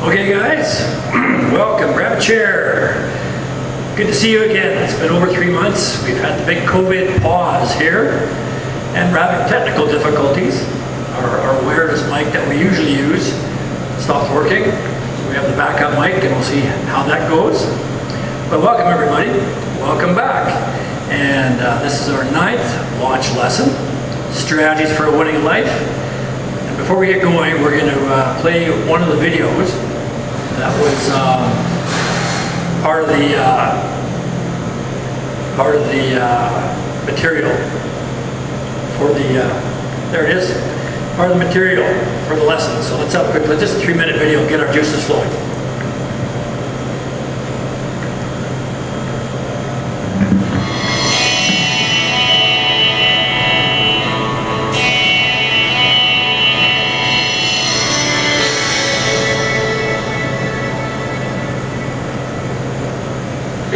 Okay guys, welcome, grab a chair. Good to see you again. It's been over 3 months. We've had the big COVID pause here and we're having technical difficulties. Our wireless mic that we usually use stopped working. So we have the backup mic and we'll see how that goes. But welcome everybody, welcome back. And this is our 9th launch lesson, Strategies for a Winning Life. And before we get going, we're going to play one of the videos that was part of the material for the, there it is, part of the material for the lesson. So let's have a quick, just a 3-minute video, get our juices flowing.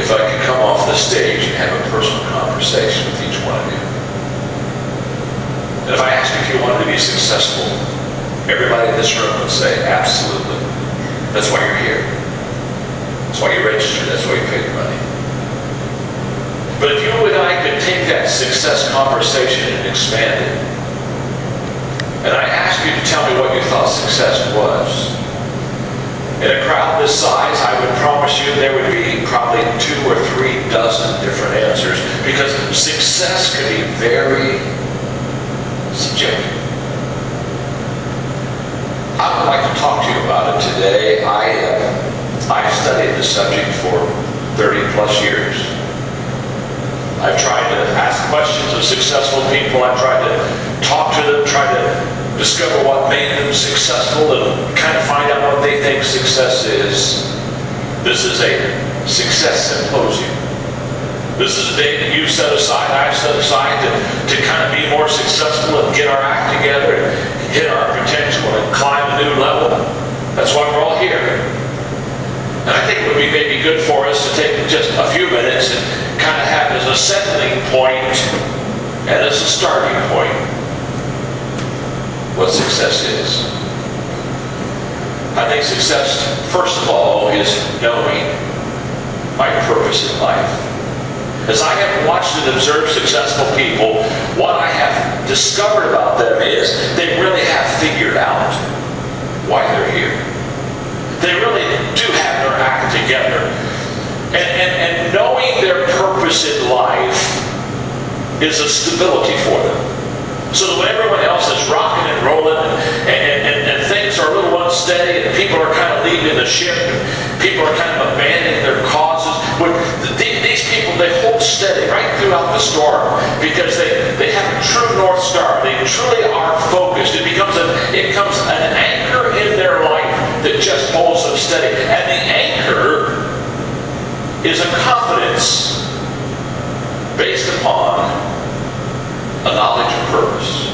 If I could come off the stage and have a personal conversation with each one of you. And if I asked if you wanted to be successful, everybody in this room would say, absolutely. That's why you're here. That's why you registered. That's why you paid the money. But if you and I could take that success conversation and expand it, and I asked you to tell me what you thought success was, in a crowd this size, I would promise you there would be probably 2 or 3 dozen different answers, because success can be very subjective. I would like to talk to you about it today. I've studied this subject for 30 plus years. I've tried to ask questions of successful people. I've tried to talk to them, tried to discover what made them successful and kind of find out what they think success is. This is a success symposium. This is a day that you set aside, I've set aside to kind of be more successful and get our act together and hit our potential and climb a new level. That's why we're all here. And I think it would be maybe good for us to take just a few minutes and kind of have as a settling point and as a starting point what success is. I think success, first of all, is knowing my purpose in life. As I have watched and observed successful people, what I have discovered about them is they really have figured out why they're here. They really do have their act together. And knowing their purpose in life is a stability for them. So that when everyone else is rocking and rolling and things are a little unsteady and people are kind of leaving the ship and people are kind of abandoning their causes, these people, they hold steady right throughout the storm because they have a true North Star. They truly are focused. It becomes an anchor in their life that just holds them steady. And the anchor is a confidence based upon a knowledge of purpose.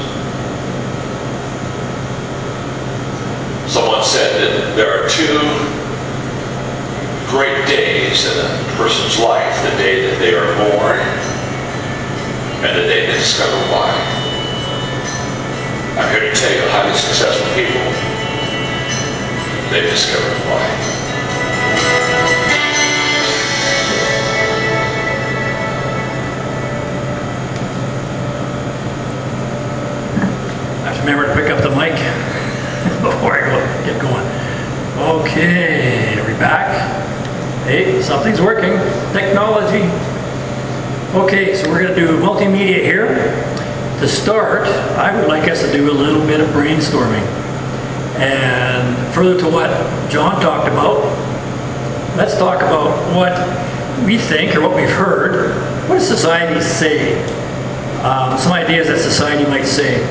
Someone said that there are 2 great days in a person's life: the day that they are born and the day they discover why. I'm here to tell you, highly successful people, they've discovered why. Remember to pick up the mic before I get going. Okay, are we back? Hey, something's working. Technology. Okay, so we're going to do multimedia here. To start, I would like us to do a little bit of brainstorming. And further to what John talked about, let's talk about what we think or what we've heard. What does society say? Some ideas that society might say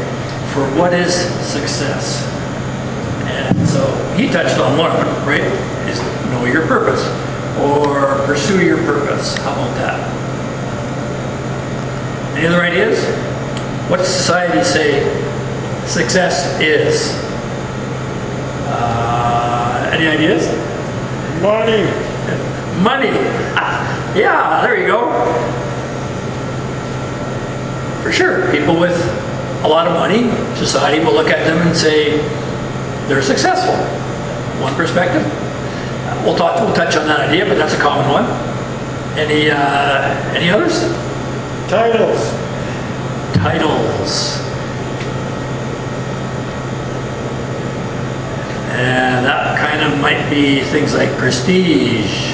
for what is success. And so he touched on one of them, right? Is know your purpose or pursue your purpose. How about that? Any other ideas? What does society say success is? Any ideas? Money. Money. Yeah, there you go. For sure, people with a lot of money, society will look at them and say they're successful. One perspective. We'll touch on that idea, but that's a common one. Any others? Titles. Titles. And that kind of might be things like prestige.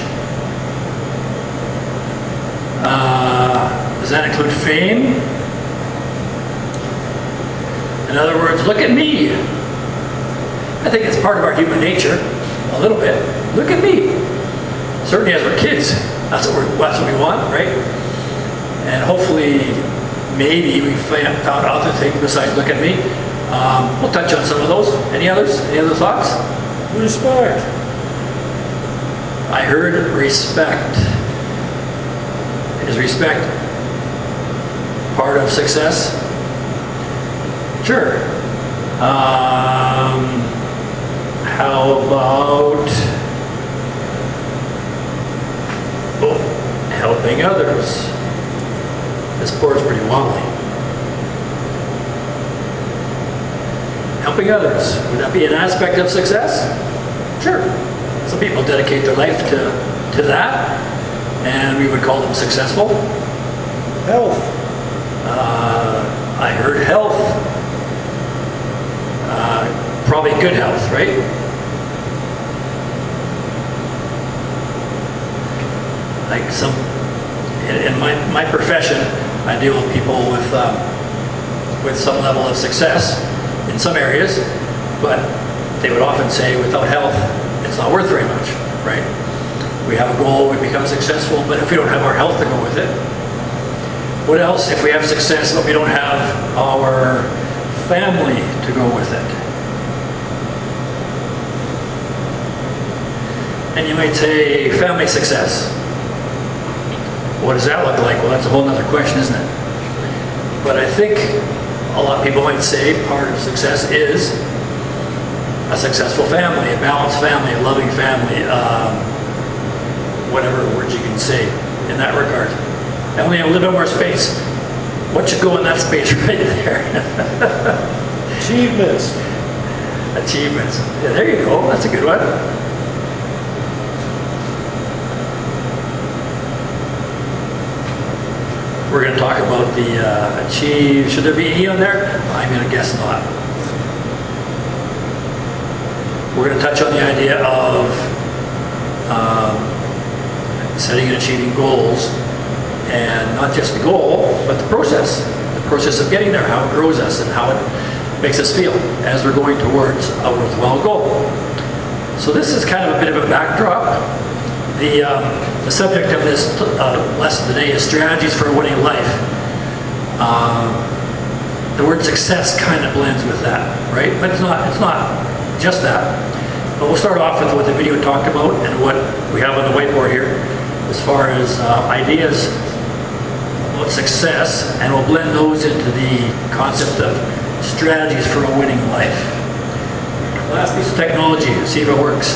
Does that include fame? In other words, look at me. I think it's part of our human nature, a little bit. Look at me. Certainly as we're kids, that's what we want, right? And hopefully, maybe we found other things besides look at me. We'll touch on some of those. Any others? Any other thoughts? Respect. I heard respect. Is respect part of success? Sure. How about helping others? This board's pretty wobbly. Helping others, would that be an aspect of success? Sure. Some people dedicate their life to that, and we would call them successful. Health. I heard health. Probably good health, right? Like in my profession, I deal with people with some level of success in some areas, but they would often say without health, it's not worth very much, right? We have a goal, we become successful, but if we don't have our health to go with it, what else if we have success but we don't have our family to go with it? And you might say family success. What does that look like? Well, that's a whole other question, isn't it? But I think a lot of people might say part of success is a successful family, a balanced family, a loving family, whatever words you can say in that regard. I only have a little bit more space. What should go in that space right there? Achievements. Achievements. Yeah, there you go. That's a good one. We're going to talk about the achieve. Should there be E on there? I'm going to guess not. We're going to touch on the idea of setting and achieving goals, and not just the goal, but the process of getting there, how it grows us and how it makes us feel as we're going towards a worthwhile goal. So this is kind of a bit of a backdrop. The subject of this lesson today is strategies for a winning life. The word success kind of blends with that, right? But it's not just that. But we'll start off with what the video talked about and what we have on the whiteboard here as far as ideas about success, and we'll blend those into the concept of strategies for a winning life. Last piece of technology, see if it works.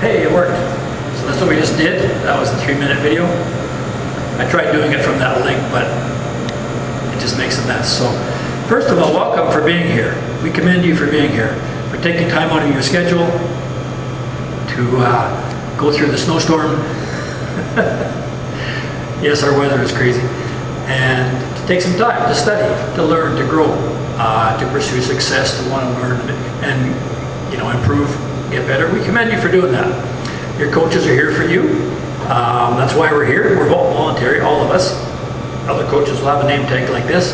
Hey, it worked. So that's what we just did. That was the 3-minute video. I tried doing it from that link, but it just makes a mess. So first of all, welcome for being here. We commend you for being here, for taking time out of your schedule to go through the snowstorm. Yes, our weather is crazy. And to take some time to study, to learn, to grow, to pursue success, to want to learn and improve, get better. We commend you for doing that. Your coaches are here for you. That's why we're here. We're both voluntary, all of us. Other coaches will have a name tag like this.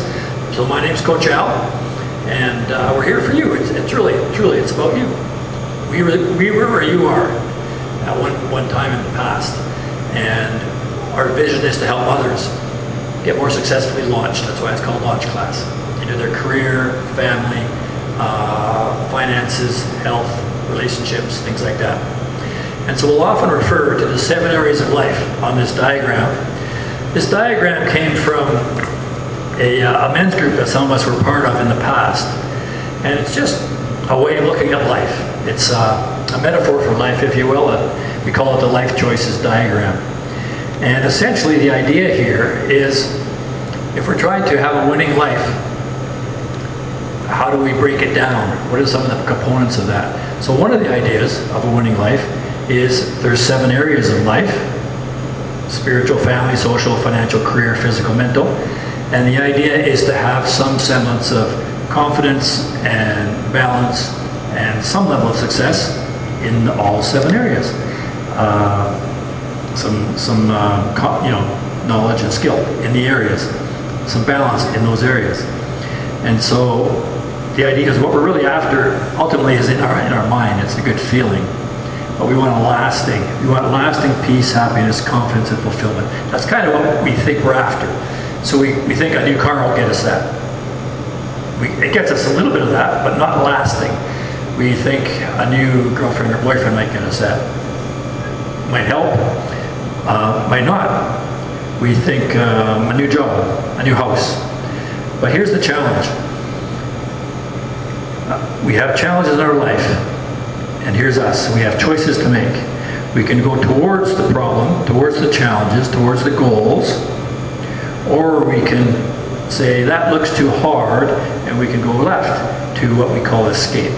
So my name's Coach Al, and we're here for you. It's really, truly, it's about you. We were where you are at one time in the past, and our vision is to help others get more successfully launched. That's why it's called Launch Class. Into their career, family, finances, health, relationships, things like that. And so we'll often refer to the 7 areas of life on this diagram. This diagram came from a men's group that some of us were part of in the past. And it's just a way of looking at life. It's a metaphor for life, if you will. We call it the life choices diagram. And essentially the idea here is if we're trying to have a winning life, how do we break it down? What are some of the components of that? So one of the ideas of a winning life is there's 7 areas of life: spiritual, family, social, financial, career, physical, mental. And the idea is to have some semblance of confidence and balance and some level of success in all 7 areas. Knowledge and skill in the areas, some balance in those areas. And so the idea is what we're really after ultimately is in our mind. It's a good feeling. But we want lasting peace, happiness, confidence, and fulfillment. That's kind of what we think we're after. So we think a new car will get us that. It gets us a little bit of that, but not lasting. We think a new girlfriend or boyfriend might get us that. Might help, might not. We think a new job, a new house. But here's the challenge. We have challenges in our life, and here's us. We have choices to make. We can go towards the problem, towards the challenges, towards the goals, or we can say that looks too hard, and we can go left to what we call escape.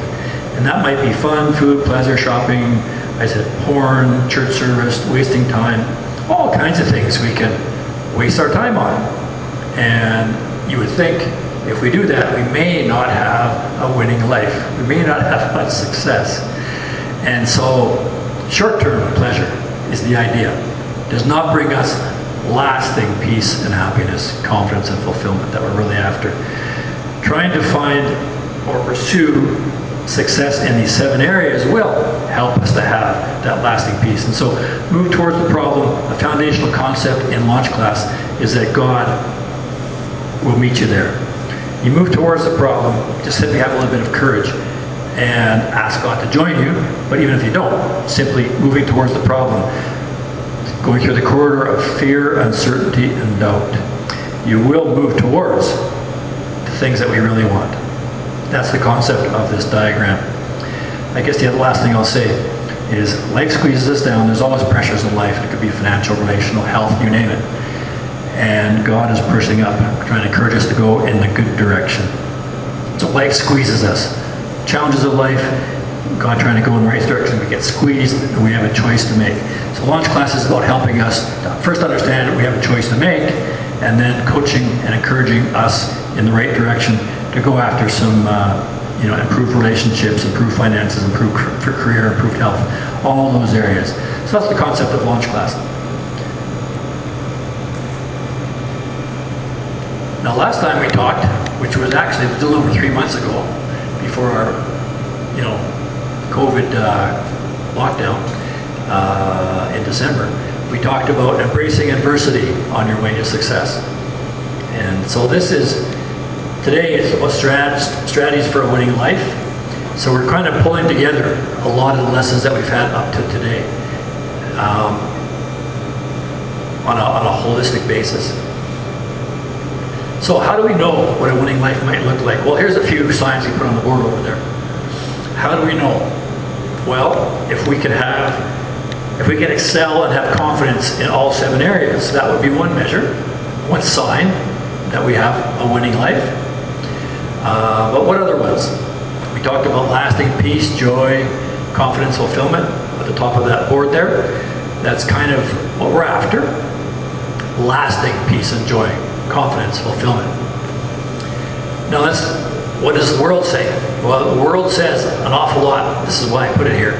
And that might be fun, food, pleasure, shopping, I said porn, church service, wasting time, all kinds of things we can waste our time on. And you would think if we do that, we may not have a winning life. We may not have much success. And so short-term pleasure is the idea. Does not bring us lasting peace and happiness, confidence and fulfillment that we're really after. Trying to find or pursue success in these 7 areas will help us to have that lasting peace. And so move towards the problem. The foundational concept in launch class is that God will meet you there. You move towards the problem, just simply have a little bit of courage and ask God to join you. But even if you don't, simply moving towards the problem, going through the corridor of fear, uncertainty, and doubt, you will move towards the things that we really want. That's the concept of this diagram. I guess the last thing I'll say is life squeezes us down. There's always pressures in life. It could be financial, relational, health, you name it. And God is pushing up, trying to encourage us to go in the good direction. So life squeezes us. Challenges of life, God trying to go in the right direction, we get squeezed, and we have a choice to make. So launch class is about helping us to first understand that we have a choice to make, and then coaching and encouraging us in the right direction to go after some improved relationships, improved finances, improved career, improved health, all those areas. So that's the concept of launch class. Now last time we talked, which was actually a little over 3 months ago, before our COVID lockdown in December, we talked about embracing adversity on your way to success. And so today it's about strategies for a winning life. So we're kind of pulling together a lot of the lessons that we've had up to today on a holistic basis. So how do we know what a winning life might look like? Well, here's a few signs we put on the board over there. How do we know? Well, if we can excel and have confidence in all 7 areas, that would be one measure, one sign that we have a winning life. But what other ones? We talked about lasting peace, joy, confidence, fulfillment at the top of that board there. That's kind of what we're after. Lasting peace and joy, confidence, fulfillment. Now what does the world say? Well, the world says an awful lot. This is why I put it here.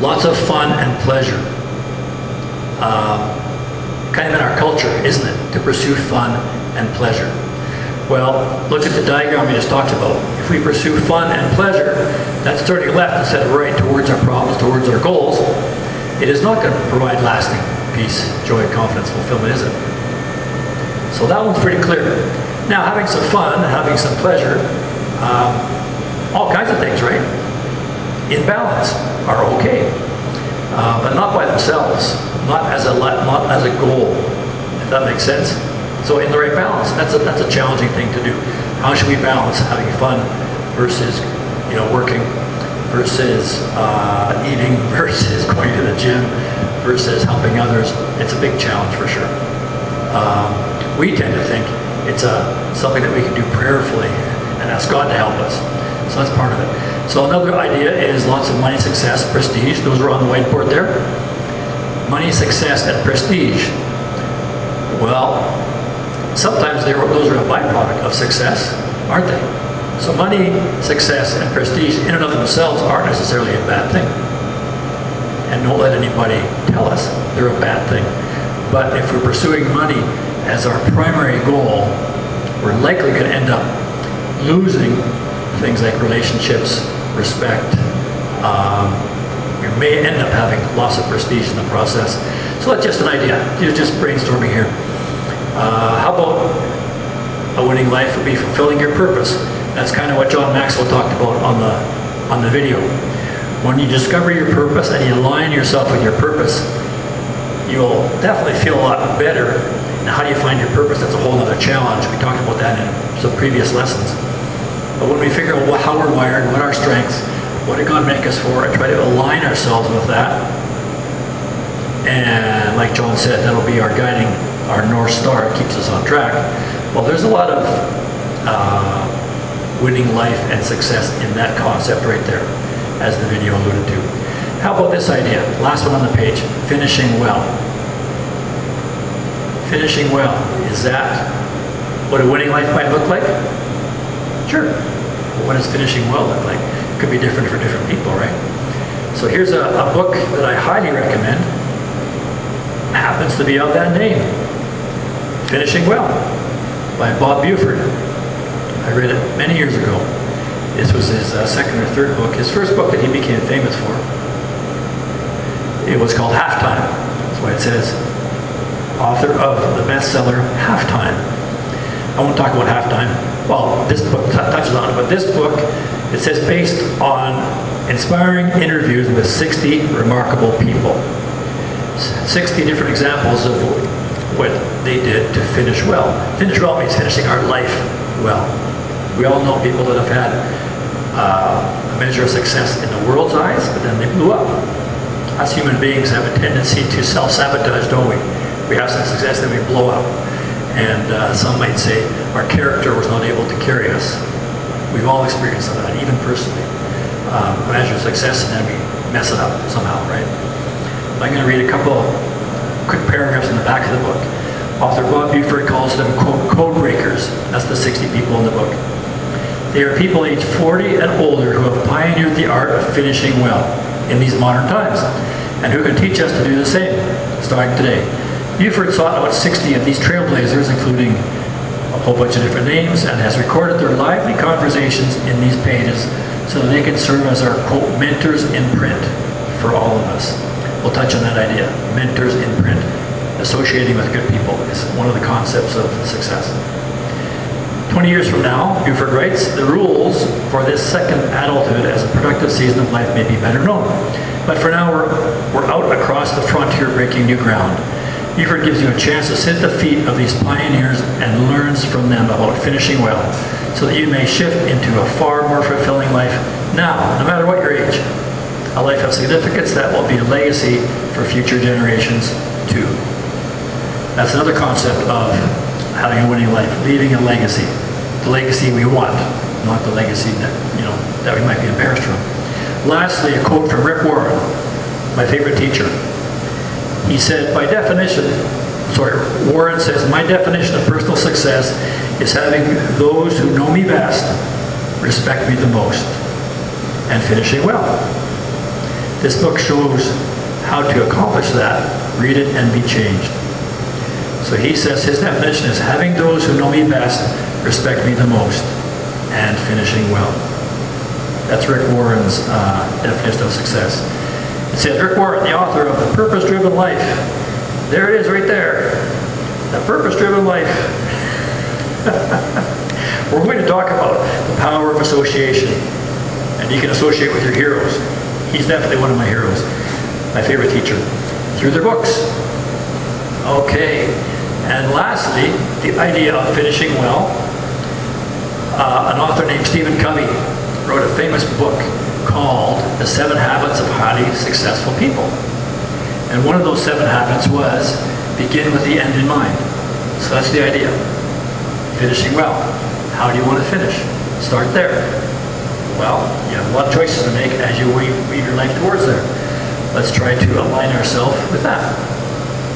Lots of fun and pleasure. Kind of in our culture, isn't it? To pursue fun and pleasure. Well, look at the diagram we just talked about. If we pursue fun and pleasure, that's turning left instead of right towards our problems, towards our goals. It is not going to provide lasting peace, joy, confidence, fulfillment, is it? So that one's pretty clear. Now, having some fun, having some pleasure, all kinds of things, right? In balance are okay, but not by themselves, not as a goal, if that makes sense. So in the right balance, that's a challenging thing to do. How should we balance having fun versus working, versus eating, versus going to the gym, versus helping others? It's a big challenge for sure. We tend to think it's something that we can do prayerfully and and ask God to help us. So that's part of it. So another idea is lots of money, success, prestige. Those are on the whiteboard there. Money, success, and prestige. Well, sometimes those are a byproduct of success, aren't they? So money, success, and prestige in and of themselves aren't necessarily a bad thing. And don't let anybody tell us they're a bad thing. But if we're pursuing money as our primary goal, we're likely going to end up losing things like relationships, respect. We may end up having loss of prestige in the process. So that's just an idea. You're just brainstorming here. How about a winning life would be fulfilling your purpose? That's kind of what John Maxwell talked about on the video. When you discover your purpose and you align yourself with your purpose, you'll definitely feel a lot better. Now, how do you find your purpose? That's a whole other challenge. We talked about that in some previous lessons. But when we figure out how we're wired, what our strengths, what did God make us for, and try to align ourselves with that, and like John said, that'll be our guiding, our North Star, keeps us on track. Well, there's a lot of winning life and success in that concept right there, as the video alluded to. How about this idea? Last one on the page, finishing well. Finishing well, is that what a winning life might look like? Sure. But what does finishing well look like? It could be different for different people, right? So here's a book that I highly recommend. Happens to be of that name. Finishing Well by Bob Buford. I read it many years ago. This was his second or third book. His first book that he became famous for. It was called Halftime. That's why it says author of the bestseller Halftime. I won't talk about Halftime. Well, this book touches on it, but this book, it says based on inspiring interviews with 60 remarkable people. 60 different examples of what they did to finish well. Finish well means finishing our life well. We all know people that have had a measure of success in the world's eyes, but then they blew up. Us human beings have a tendency to self-sabotage, don't we? We have some success, then we blow up. And some might say our character was not able to carry us. We've all experienced some of that, even personally. Measure of success, and then we mess it up somehow, right? I'm going to read a couple quick paragraphs in the back of the book. Author Bob Buford calls them, quote, code breakers. That's the 60 people in the book. They are people aged 40 and older who have pioneered the art of finishing well in these modern times, and who can teach us to do the same, starting today. Buford sought out 60 of these trailblazers, including a whole bunch of different names, and has recorded their lively conversations in these pages so that they can serve as our, quote, mentors in print for all of us. We'll touch on that idea. Mentors in print. Associating with good people is one of the concepts of success. 20 years from now, Buford writes, the rules for this second adulthood as a productive season of life may be better known. But for now, we're out across the frontier breaking new ground. Buford gives you a chance to sit at the feet of these pioneers and learns from them about finishing well, so that you may shift into a far more fulfilling life now, no matter what your age. A life of significance that will be a legacy for future generations too. That's another concept of having a winning life, leaving a legacy. The legacy we want, not the legacy that we might be embarrassed from. Lastly, a quote from Rick Warren, my favorite teacher. He said, Warren says, my definition of personal success is having those who know me best respect me the most and finishing well. This book shows how to accomplish that. Read it and be changed. So he says his definition is having those who know me best respect me the most and finishing well. That's Rick Warren's definition of success. It says, Rick Warren, the author of The Purpose-Driven Life. There it is right there. The Purpose-Driven Life. We're going to talk about the power of association. And you can associate with your heroes. He's definitely one of my heroes. My favorite teacher. Through their books. Okay. And lastly, the idea of finishing well. An author named Stephen Covey wrote a famous book called The 7 Habits of Highly Successful People. And one of those 7 habits was begin with the end in mind. So that's the idea. Finishing well. How do you want to finish? Start there. Well, you have a lot of choices to make as you weave your life towards there. Let's try to align ourselves with that.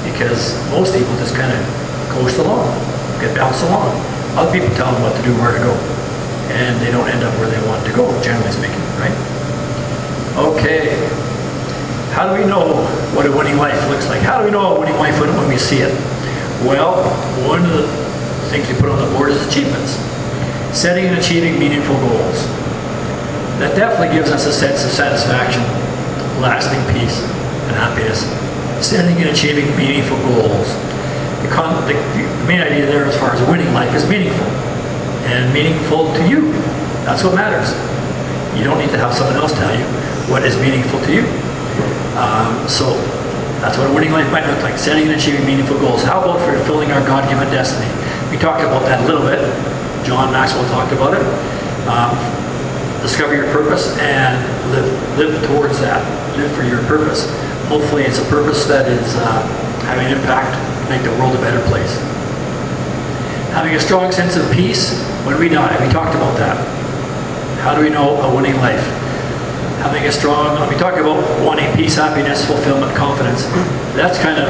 Because most people just kind of coast along, get bounced along. Other people tell them what to do, where to go. And they don't end up where they want to go, generally speaking, right? Okay. How do we know what a winning life looks like? How do we know a winning life when we see it? Well, one of the things we put on the board is achievements. Setting and achieving meaningful goals. That definitely gives us a sense of satisfaction, lasting peace, and happiness. Setting and achieving meaningful goals. The main idea there as far as a winning life is meaningful. And meaningful to you. That's what matters. You don't need to have someone else tell you what is meaningful to you. So that's what a winning life might look like. Setting and achieving meaningful goals. How about fulfilling our God-given destiny? We talked about that a little bit. John Maxwell talked about it. Discover your purpose and live towards that. Live for your purpose. Hopefully it's a purpose that is having an impact to make the world a better place. Having a strong sense of peace when we die. We talked about that. How do we know a winning life? Having a strong, we talked about wanting peace, happiness, fulfillment, confidence. That's kind of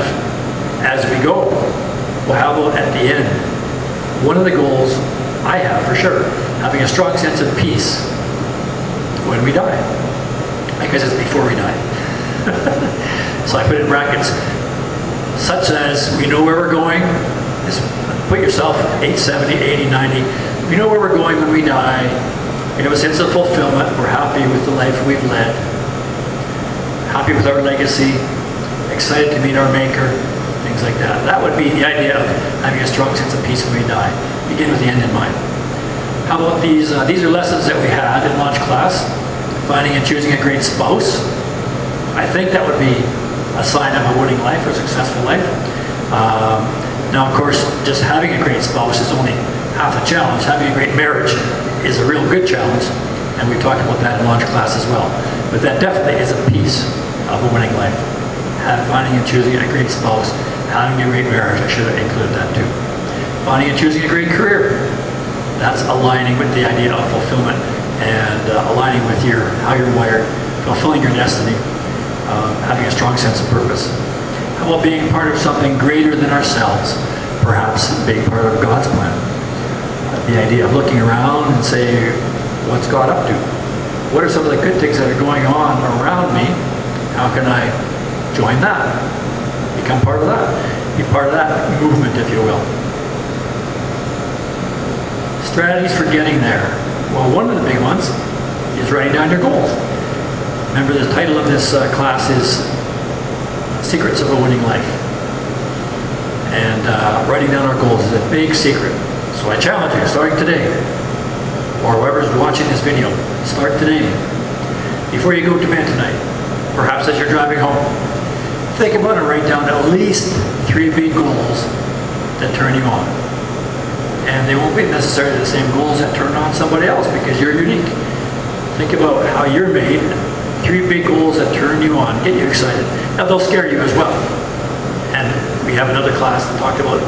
as we go. Well, how about at the end? One of the goals I have for sure, having a strong sense of peace when we die. Because it's before we die. So I put it in brackets, such as we know where we're going. Just put yourself 8, 70, 80, 90. We know where we're going when we die. We have a sense of fulfillment. We're happy with the life we've led. Happy with our legacy. Excited to meet our Maker. Things like that. That would be the idea of having a strong sense of peace when we die. Begin with the end in mind. How about these? These are lessons that we had in launch class. Finding and choosing a great spouse. I think that would be a sign of a winning life or a successful life. Now, of course, just having a great spouse is only half the challenge. Having a great marriage is a real good challenge, and we talked about that in launch class as well. But that definitely is a piece of a winning life. Finding and choosing a great spouse, having a great marriage, I should have included that too. Finding and choosing a great career. That's aligning with the idea of fulfillment and aligning with how you're wired, fulfilling your destiny, having a strong sense of purpose. How about being part of something greater than ourselves? Perhaps being part of God's plan. The idea of looking around and saying, what's God up to? What are some of the good things that are going on around me? How can I join that? Become part of that. Be part of that movement, if you will. Strategies for getting there. Well, one of the big ones is writing down your goals. Remember, the title of this class is Secrets of a Winning Life. And writing down our goals is a big secret. So I challenge you, starting today, or whoever's watching this video, start today. Before you go to bed tonight, perhaps as you're driving home, think about and write down at least 3 big goals that turn you on. And they won't be necessarily the same goals that turn on somebody else because you're unique. Think about how you're made. 3 big goals that turn you on, get you excited. Now they'll scare you as well. And we have another class that talked about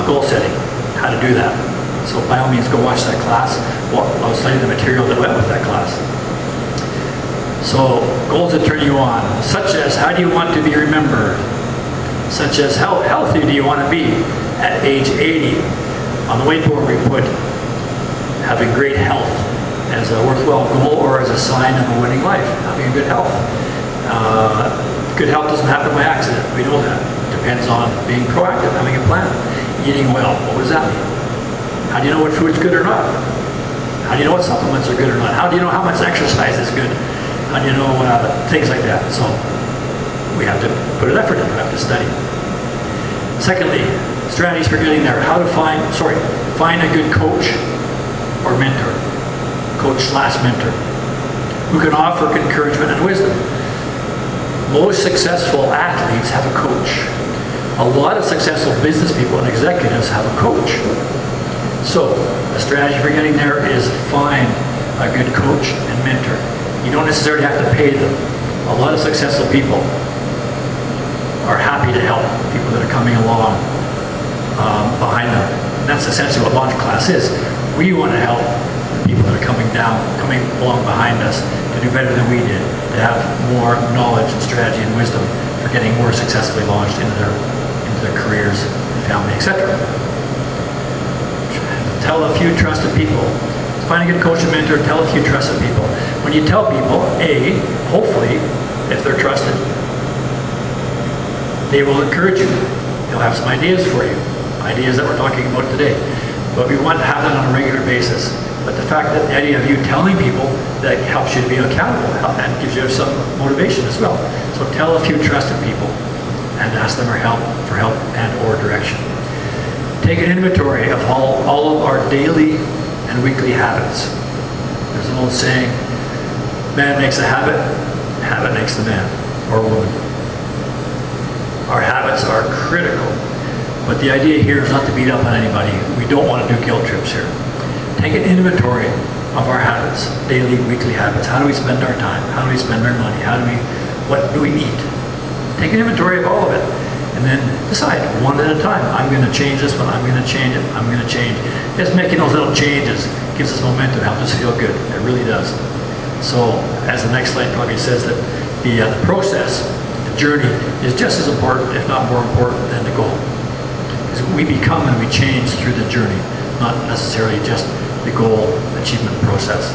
goal setting, how to do that. So by all means, go watch that class. I'll study the material that went with that class. So goals that turn you on, such as how do you want to be remembered? Such as how healthy do you want to be at age 80? On the whiteboard we put having great health as a worthwhile goal or as a sign of a winning life, having a good health. Good health doesn't happen by accident. We know that. It depends on being proactive, having a plan, eating well. What does that mean? How do you know what food's good or not? How do you know what supplements are good or not? How do you know how much exercise is good? How do you know things like that? So we have to put an effort in. We have to study. Secondly, strategies for getting there. How to find a good coach or mentor. Coach/mentor, who can offer encouragement and wisdom. Most successful athletes have a coach. A lot of successful business people and executives have a coach. So, a strategy for getting there is find a good coach and mentor. You don't necessarily have to pay them. A lot of successful people are happy to help people that are coming along behind them. And that's essentially what launch class is. We want to help people that are coming along behind us to do better than we did, to have more knowledge and strategy and wisdom for getting more successfully launched into their careers, family, etc. Tell a few trusted people. Find a good coach and mentor, tell a few trusted people. When you tell people, hopefully, if they're trusted, they will encourage you. They'll have some ideas for you, ideas that we're talking about today. But we want to have that on a regular basis. But the fact that the idea of you telling people that helps you to be accountable and gives you some motivation as well. So tell a few trusted people and ask them for help and or direction. Take an inventory of all of our daily and weekly habits. There's an old saying, man makes a habit, habit makes the man or woman. Our habits are critical, but the idea here is not to beat up on anybody. We don't want to do guilt trips here. Take an inventory of our habits, daily, weekly habits. How do we spend our time? How do we spend our money? What do we eat? Take an inventory of all of it, and then decide one at a time. I'm going to change this one. I'm going to change it. I'm going to change. Just making those little changes gives us momentum, helps us feel good. It really does. So, as the next slide probably says, that the process, the journey, is just as important, if not more important, than the goal. Because we become and we change through the journey, not necessarily just the goal achievement process.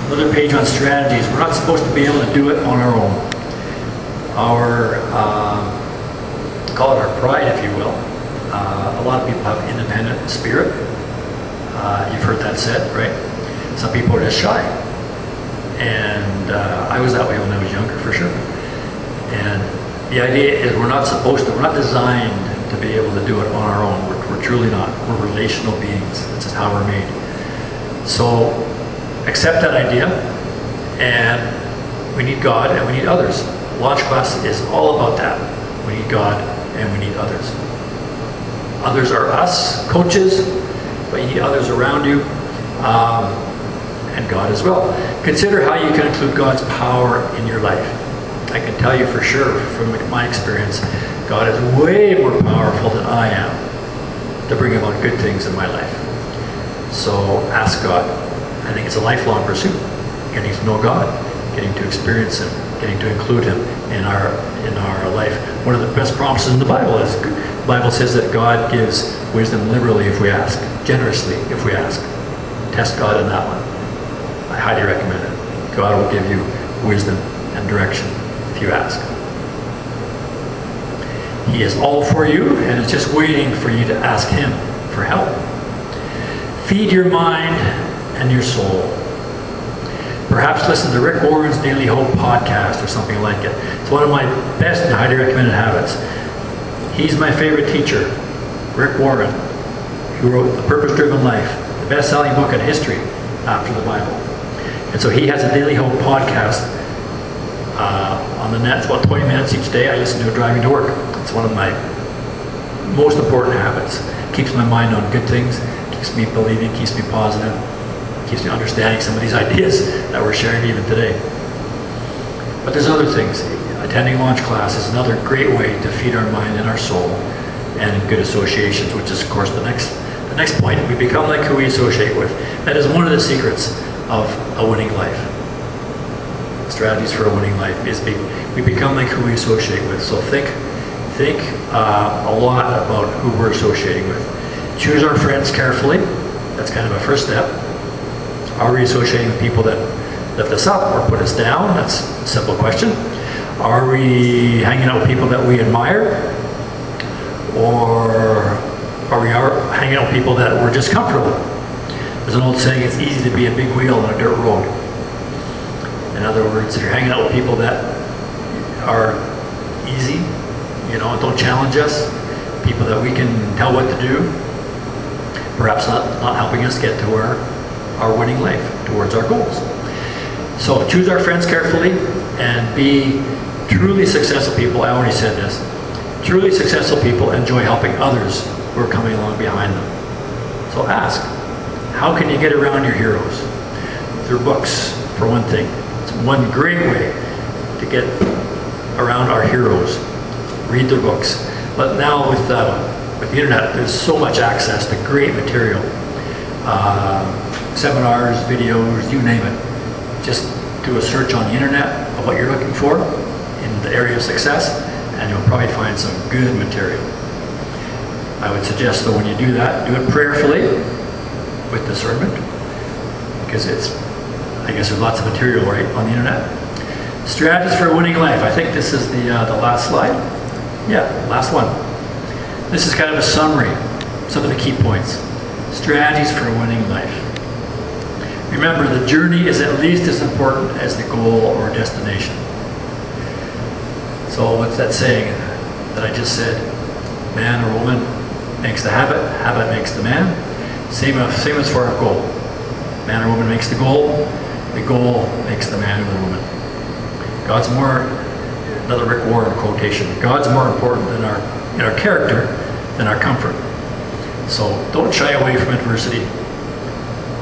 Another page on strategies. We're not supposed to be able to do it on our own. Call it our pride, if you will. A lot of people have independent spirit. You've heard that said, right? Some people are just shy. And I was that way when I was younger, for sure. And the idea is we're not designed to be able to do it on our own. We're truly not. We're relational beings. That's just how we're made. So accept that idea, and we need God and we need others. Launch Class is all about that. We need God and we need others. Others are us, coaches, but you need others around you, and God as well. Consider how you can include God's power in your life. I can tell you for sure from my experience, God is way more powerful than I am to bring about good things in my life. So ask God. I think it's a lifelong pursuit, getting to know God, getting to experience Him, getting to include Him in our life. One of the best promises in the Bible is, the Bible says that God gives wisdom liberally if we ask, generously if we ask. Test God in that one. I highly recommend it. God will give you wisdom and direction if you ask. He is all for you and is just waiting for you to ask Him for help. Feed your mind and your soul. Perhaps listen to Rick Warren's Daily Hope podcast or something like it. It's one of my best and highly recommended habits. He's my favorite teacher, Rick Warren, who wrote The Purpose-Driven Life, the best-selling book in history after the Bible. And so he has a Daily Hope podcast on the net. It's about 20 minutes each day. I listen to it driving to work. It's one of my most important habits. Keeps my mind on good things, keeps me believing, keeps me positive, keeps me understanding some of these ideas that we're sharing even today. But there's other things. Attending Launch Class is another great way to feed our mind and our soul, and in good associations, which is, of course, the next point. We become like who we associate with. That is one of the secrets of a winning life. Strategies for a winning life is we become like who we associate with. So think a lot about who we're associating with. Choose our friends carefully. That's kind of a first step. Are we associating with people that lift us up or put us down? That's a simple question. Are we hanging out with people that we admire? Or are we hanging out with people that we're just comfortable? There's an old saying, it's easy to be a big wheel on a dirt road. In other words, if you're hanging out with people that are easy, don't challenge us, people that we can tell what to do, perhaps not helping us get to our winning life, towards our goals. So choose our friends carefully and be truly successful people. I already said this. Truly successful people enjoy helping others who are coming along behind them. So ask, how can you get around your heroes? Through books, for one thing. It's one great way to get around our heroes. Read their books. But now with the internet, there's so much access to great material. seminars, videos, you name it. Just do a search on the internet of what you're looking for in the area of success, and you'll probably find some good material. I would suggest that when you do that, do it prayerfully with discernment, because I guess there's lots of material right on the internet. Strategies for a winning life. I think this is the last slide. Yeah, last one. This is kind of a summary, some of the key points. Strategies for a winning life. Remember, the journey is at least as important as the goal or destination. So what's that saying that I just said? Man or woman makes the habit, habit makes the man. Same as for our goal. Man or woman makes the goal makes the man or the woman. God's more, another Rick Warren quotation, God's more important in our character than our comfort. So don't shy away from adversity.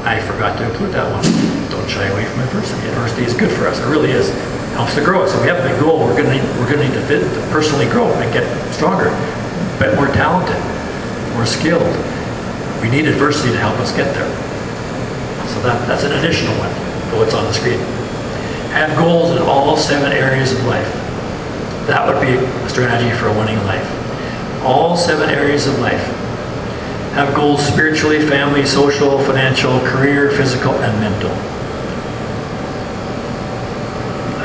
I forgot to include that one. Don't shy away from adversity. Adversity is good for us. It really is. It helps to grow us. If we have a big goal, we're going to need to personally grow and get stronger, but more talented, more skilled. We need adversity to help us get there. So that's an additional one for what's on the screen. Have goals in all 7 areas of life. That would be a strategy for a winning life. All 7 areas of life. Have goals spiritually, family, social, financial, career, physical, and mental.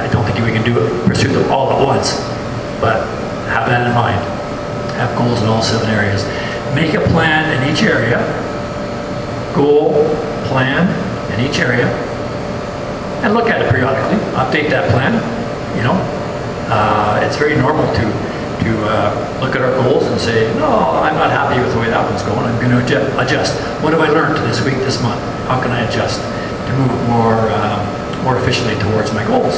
I don't think we can pursue them all at once, but have that in mind. Have goals in all 7 areas. Make a plan in each area. Goal, plan in each area. And look at it periodically. Update that plan. It's very normal to look at our goals and say, no, I'm not happy with the way that one's going. I'm going to adjust. What have I learned this week, this month? How can I adjust to move more efficiently towards my goals?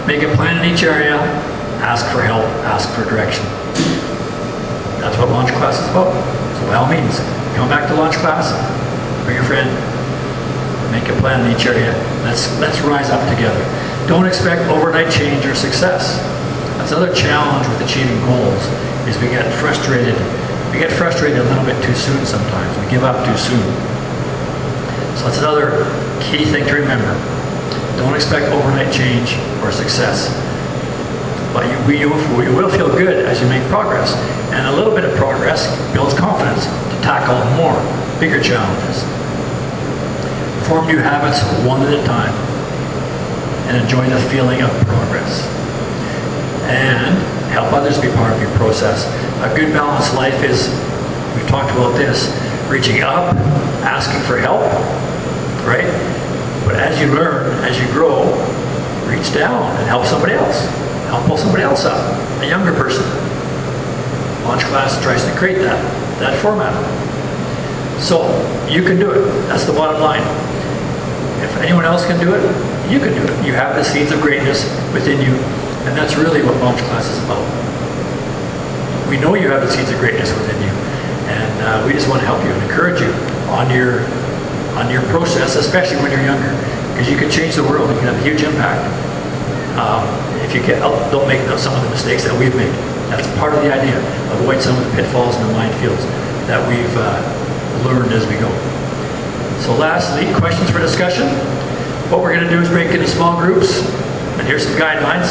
Make a plan in each area. Ask for help. Ask for direction. That's what launch class is about. So by all means, come back to launch class. Bring a friend. Make a plan in each area. Let's rise up together. Don't expect overnight change or success. That's another challenge with achieving goals, is we get frustrated. We get frustrated a little bit too soon sometimes. We give up too soon. So that's another key thing to remember. Don't expect overnight change or success. But you will feel good as you make progress. And a little bit of progress builds confidence to tackle more, bigger challenges. Form new habits one at a time and enjoy the feeling of progress. And help others be part of your process. A good balanced life is, we've talked about this, reaching up, asking for help, right? But as you learn, as you grow, reach down and help somebody else. Help pull somebody else up, a younger person. Launch class tries to create that format. So you can do it. That's the bottom line. If anyone else can do it, you can do it. You have the seeds of greatness within you, and that's really what launch class is about. We know you have the seeds of greatness within you, and we just want to help you and encourage you on your process, especially when you're younger, because you can change the world. You can have a huge impact if you don't make some of the mistakes that we've made. That's part of the idea. Avoid some of the pitfalls and the minefields that we've learned as we go. So lastly, questions for discussion. What we're going to do is break into small groups, and here's some guidelines.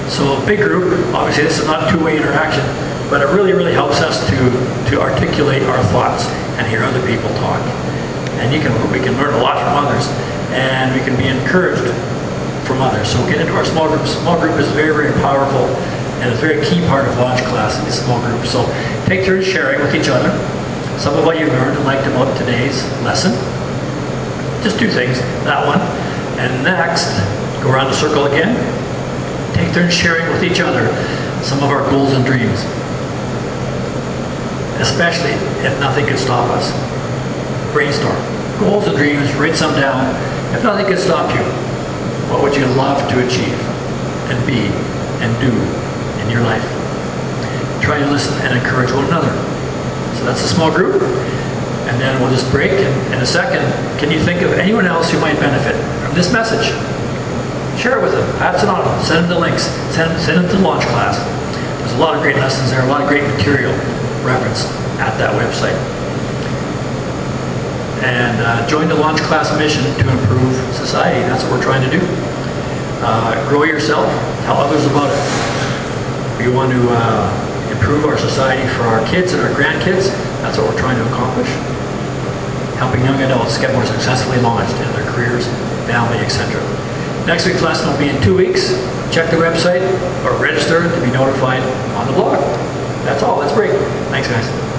So a big group, obviously this is not two-way interaction, but it really, really helps us to articulate our thoughts and hear other people talk. And we can learn a lot from others, and we can be encouraged from others. So get into our small group. Small group is very, very powerful, and it's a very key part of launch class in the small group. So take turns sharing with each other some of what you learned and liked about today's lesson. Just 2 things, that one. And next, go around the circle again. Take turns sharing with each other some of our goals and dreams. Especially if nothing could stop us. Brainstorm. Goals and dreams, write some down. If nothing could stop you, what would you love to achieve and be and do in your life? Try to listen and encourage one another. So that's a small group. And then we'll just break. In a second, can you think of anyone else who might benefit from this message? Share it with them. Pass it on. Send them the links. Send them to launch class. There's a lot of great lessons there, a lot of great material referenced at that website. and join the launch class mission to improve society. That's what we're trying to do. Grow yourself, tell others about it. We want to improve our society for our kids and our grandkids. That's what we're trying to accomplish. Helping young adults get more successfully launched in their careers, family, etc. Next week's lesson will be in 2 weeks. Check the website or register to be notified on the blog. That's all. Let's break. Thanks, guys.